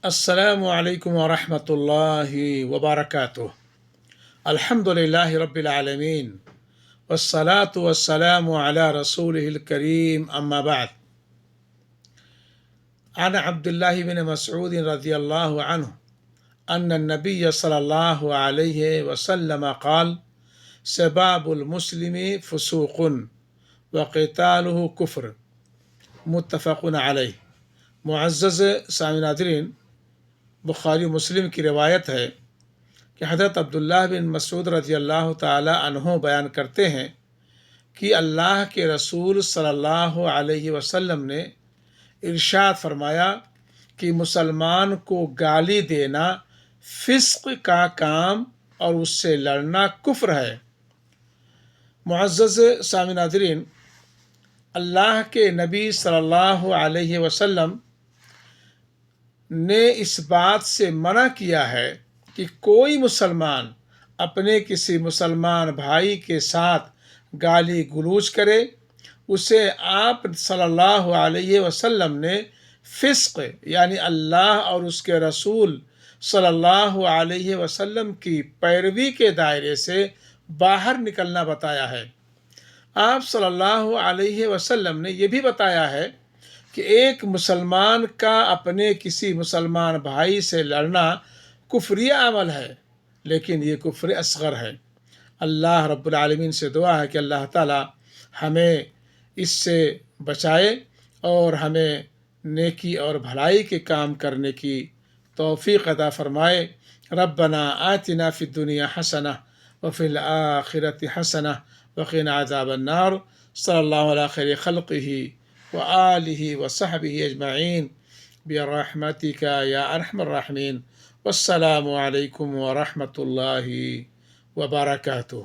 السلام علیکم ورحمۃ اللہ وبرکاتہ۔ الحمد للہ رب العالمین والصلاة والسلام علی رسولہ الکریم اما بعد۔ عن عبد اللہ بن مسعود رضی اللہ عنہ ان النبی صلی اللہ علیہ وسلم قال سباب المسلم فسوق وقتالہ کفر، متفق علیہ۔ معزز سامعین ناظرین، بخاری مسلم کی روایت ہے کہ حضرت عبداللہ بن مسعود رضی اللہ تعالی عنہ بیان کرتے ہیں کہ اللہ کے رسول صلی اللہ علیہ وسلم نے ارشاد فرمایا کہ مسلمان کو گالی دینا فسق کا کام اور اس سے لڑنا کفر ہے۔ معزز سامعین ناظرین، اللہ کے نبی صلی اللہ علیہ وسلم نے اس بات سے منع کیا ہے کہ کوئی مسلمان اپنے کسی مسلمان بھائی کے ساتھ گالی گلوچ کرے۔ اسے آپ صلی اللہ علیہ وسلم نے فسق یعنی اللہ اور اس کے رسول صلی اللہ علیہ وسلم کی پیروی کے دائرے سے باہر نکلنا بتایا ہے۔ آپ صلی اللہ علیہ وسلم نے یہ بھی بتایا ہے کہ ایک مسلمان کا اپنے کسی مسلمان بھائی سے لڑنا کفری عمل ہے، لیکن یہ کفر اصغر ہے۔ اللہ رب العالمین سے دعا ہے کہ اللہ تعالی ہمیں اس سے بچائے اور ہمیں نیکی اور بھلائی کے کام کرنے کی توفیق عطا فرمائے۔ ربنا آتنا فی الدنیا حسنہ وفی الآخرۃ حسنہ وقنا عذاب النار۔ صلی اللہ علی خیر خلقہ وآلہ وصحبہ اجمعین برحمتک یا ارحم الراحمین۔ والسلام علیکم ورحمۃ اللہ وبرکاتہ۔